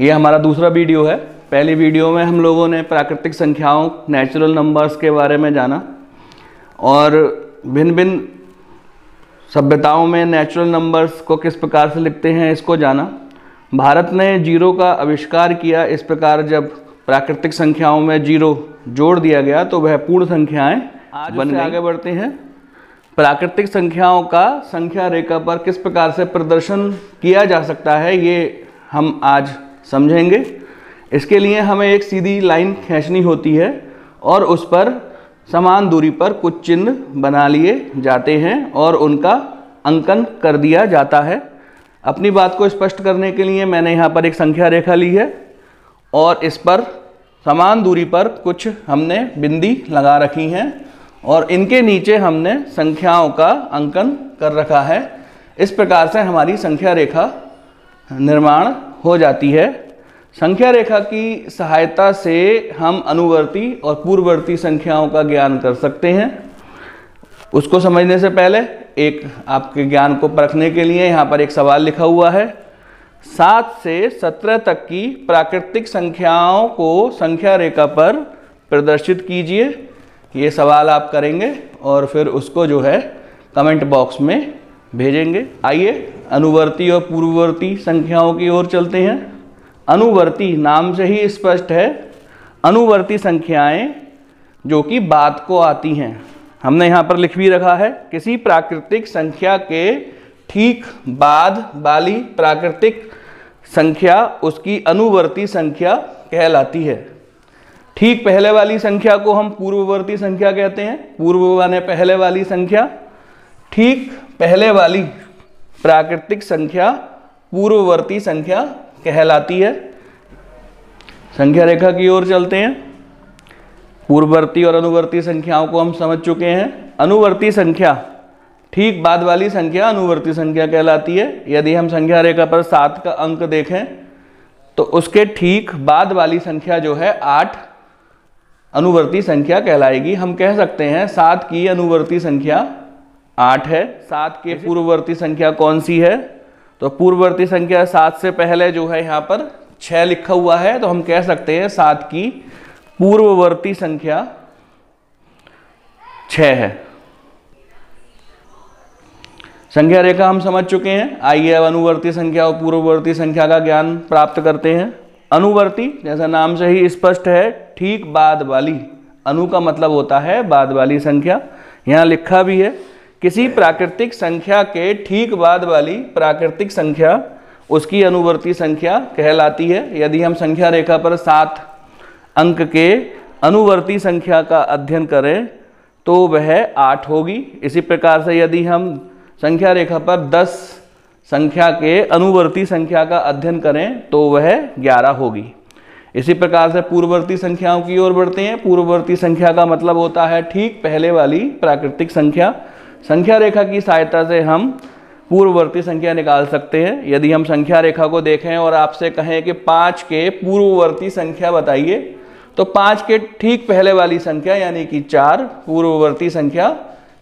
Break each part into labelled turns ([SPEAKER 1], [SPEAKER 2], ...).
[SPEAKER 1] ये हमारा दूसरा वीडियो है। पहली वीडियो में हम लोगों ने प्राकृतिक संख्याओं, नेचुरल नंबर्स के बारे में जाना और भिन्न भिन्न सभ्यताओं में नेचुरल नंबर्स को किस प्रकार से लिखते हैं इसको जाना। भारत ने जीरो का आविष्कार किया। इस प्रकार जब प्राकृतिक संख्याओं में जीरो जोड़ दिया गया तो वह पूर्ण संख्याएं बन गई। आगे बढ़ते हैं। प्राकृतिक संख्याओं का संख्या रेखा पर किस प्रकार से प्रदर्शन किया जा सकता है ये हम आज समझेंगे। इसके लिए हमें एक सीधी लाइन खींचनी होती है और उस पर समान दूरी पर कुछ चिन्ह बना लिए जाते हैं और उनका अंकन कर दिया जाता है। अपनी बात को स्पष्ट करने के लिए मैंने यहाँ पर एक संख्या रेखा ली है और इस पर समान दूरी पर कुछ हमने बिंदी लगा रखी हैं और इनके नीचे हमने संख्याओं का अंकन कर रखा है। इस प्रकार से हमारी संख्या रेखा निर्माण हो जाती है। संख्या रेखा की सहायता से हम अनुवर्ती और पूर्ववर्ती संख्याओं का ज्ञान कर सकते हैं। उसको समझने से पहले एक आपके ज्ञान को परखने के लिए यहाँ पर एक सवाल लिखा हुआ है। 7 से 17 तक की प्राकृतिक संख्याओं को संख्या रेखा पर प्रदर्शित कीजिए। ये सवाल आप करेंगे और फिर उसको जो है कमेंट बॉक्स में भेजेंगे। आइए अनुवर्ती और पूर्ववर्ती संख्याओं की ओर चलते हैं। अनुवर्ती नाम से ही स्पष्ट है, अनुवर्ती संख्याएं जो कि बाद को आती हैं। हमने यहाँ पर लिख भी रखा है, किसी प्राकृतिक संख्या के ठीक बाद वाली प्राकृतिक संख्या उसकी अनुवर्ती संख्या कहलाती है। ठीक पहले वाली संख्या को हम पूर्ववर्ती संख्या कहते हैं। पूर्व माने पहले वाली संख्या, ठीक पहले वाली प्राकृतिक संख्या पूर्ववर्ती संख्या कहलाती है। संख्या रेखा की ओर चलते हैं। पूर्ववर्ती और अनुवर्ती संख्याओं को हम समझ चुके हैं। अनुवर्ती संख्या ठीक बाद वाली संख्या अनुवर्ती संख्या कहलाती है। यदि हम संख्या रेखा पर 7 का अंक देखें तो उसके ठीक बाद वाली संख्या जो है 8 अनुवर्ती संख्या कहलाएगी। हम कह सकते हैं 7 की अनुवर्ती संख्या 8 है। 7 के पूर्ववर्ती संख्या कौन सी है? तो पूर्ववर्ती संख्या 7 से पहले जो है यहाँ पर 6 लिखा हुआ है, तो हम कह सकते हैं 7 की पूर्ववर्ती संख्या 6 है। संख्या रेखा हम समझ चुके हैं। आइए अब अनुवर्ती संख्या और पूर्ववर्ती संख्या का ज्ञान प्राप्त करते हैं। अनुवर्ती जैसा नाम से ही स्पष्ट है, ठीक बाद वाली। अनु का मतलब होता है बाद वाली संख्या। यहाँ लिखा भी है, किसी प्राकृतिक संख्या के ठीक बाद वाली प्राकृतिक संख्या उसकी अनुवर्ती संख्या कहलाती है। यदि हम संख्या रेखा पर 7 अंक के अनुवर्ती संख्या का अध्ययन करें तो वह 8 होगी। इसी प्रकार से यदि हम संख्या रेखा पर 10 संख्या के अनुवर्ती संख्या का अध्ययन करें तो वह 11 होगी। इसी प्रकार से पूर्ववर्ती संख्याओं की ओर बढ़ते हैं। पूर्ववर्ती संख्या का मतलब होता है ठीक पहले वाली प्राकृतिक संख्या। संख्या रेखा की सहायता से हम पूर्ववर्ती संख्या निकाल सकते हैं। यदि हम संख्या रेखा को देखें और आपसे कहें कि 5 के पूर्ववर्ती संख्या बताइए तो 5 के ठीक पहले वाली संख्या यानी कि 4 पूर्ववर्ती संख्या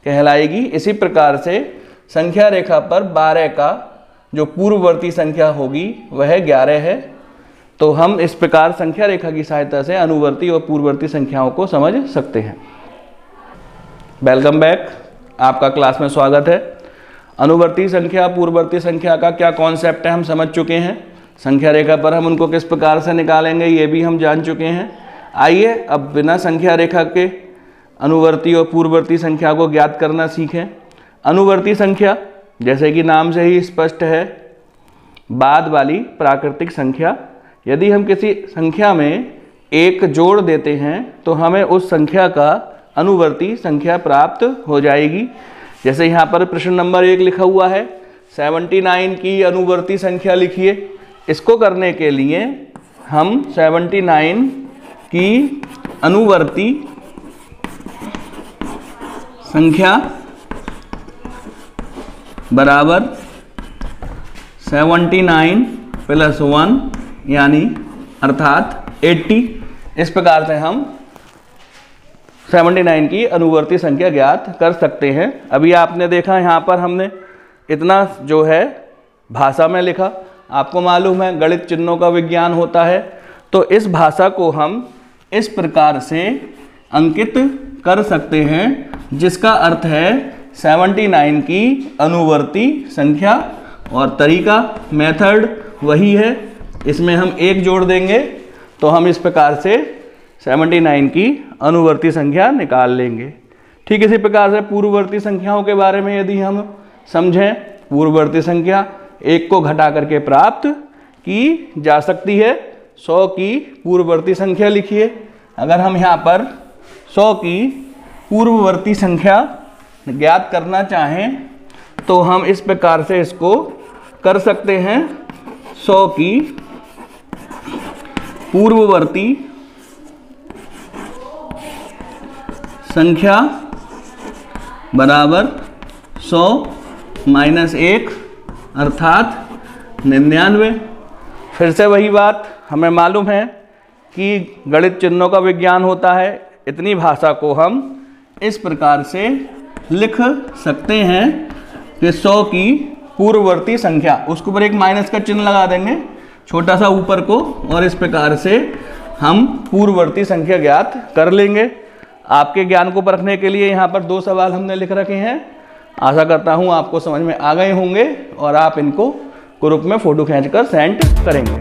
[SPEAKER 1] कहलाएगी। इसी प्रकार से संख्या रेखा पर 12 का जो पूर्ववर्ती संख्या होगी वह 11 है। तो हम इस प्रकार संख्या रेखा की सहायता से अनुवर्ती और पूर्ववर्ती संख्याओं को समझ सकते हैं। वेलकम बैक, आपका क्लास में स्वागत है। अनुवर्ती संख्या पूर्ववर्ती संख्या का क्या कॉन्सेप्ट है हम समझ चुके हैं। संख्या रेखा पर हम उनको किस प्रकार से निकालेंगे ये भी हम जान चुके हैं। आइए अब बिना संख्या रेखा के अनुवर्ती और पूर्ववर्ती संख्या को ज्ञात करना सीखें। अनुवर्ती संख्या जैसे कि नाम से ही स्पष्ट है, बाद वाली प्राकृतिक संख्या। यदि हम किसी संख्या में 1 जोड़ देते हैं तो हमें उस संख्या का अनुवर्ती संख्या प्राप्त हो जाएगी। जैसे यहाँ पर प्रश्न नंबर 1 लिखा हुआ है, 79 की अनुवर्ती संख्या लिखिए। इसको करने के लिए हम 79 की अनुवर्ती संख्या बराबर 79 + 1 यानी अर्थात 80। इस प्रकार से हम 79 की अनुवर्ती संख्या ज्ञात कर सकते हैं। अभी आपने देखा यहाँ पर हमने इतना जो है भाषा में लिखा आपको मालूम है गणित चिन्हों का विज्ञान होता है। तो इस भाषा को हम इस प्रकार से अंकित कर सकते हैं, जिसका अर्थ है 79 की अनुवर्ती संख्या। और तरीका मेथड वही है, इसमें हम 1 जोड़ देंगे तो हम इस प्रकार से 79 की अनुवर्ती संख्या निकाल लेंगे। ठीक इसी प्रकार से पूर्ववर्ती संख्याओं के बारे में यदि हम समझें, पूर्ववर्ती संख्या 1 को घटा करके प्राप्त की जा सकती है। 100 की पूर्ववर्ती संख्या लिखिए। अगर हम यहाँ पर 100 की पूर्ववर्ती संख्या ज्ञात करना चाहें तो हम इस प्रकार से इसको कर सकते हैं। 100 की पूर्ववर्ती संख्या बराबर 100 - 1 अर्थात 99। फिर से वही बात, हमें मालूम है कि गणित चिन्हों का विज्ञान होता है। इतनी भाषा को हम इस प्रकार से लिख सकते हैं कि 100 की पूर्ववर्ती संख्या, उसके ऊपर एक माइनस का चिन्ह लगा देंगे छोटा सा ऊपर को, और इस प्रकार से हम पूर्ववर्ती संख्या ज्ञात कर लेंगे। आपके ज्ञान को परखने के लिए यहाँ पर 2 सवाल हमने लिख रखे हैं। आशा करता हूँ आपको समझ में आ गए होंगे और आप इनको ग्रुप में फ़ोटो खींचकर सेंड करेंगे।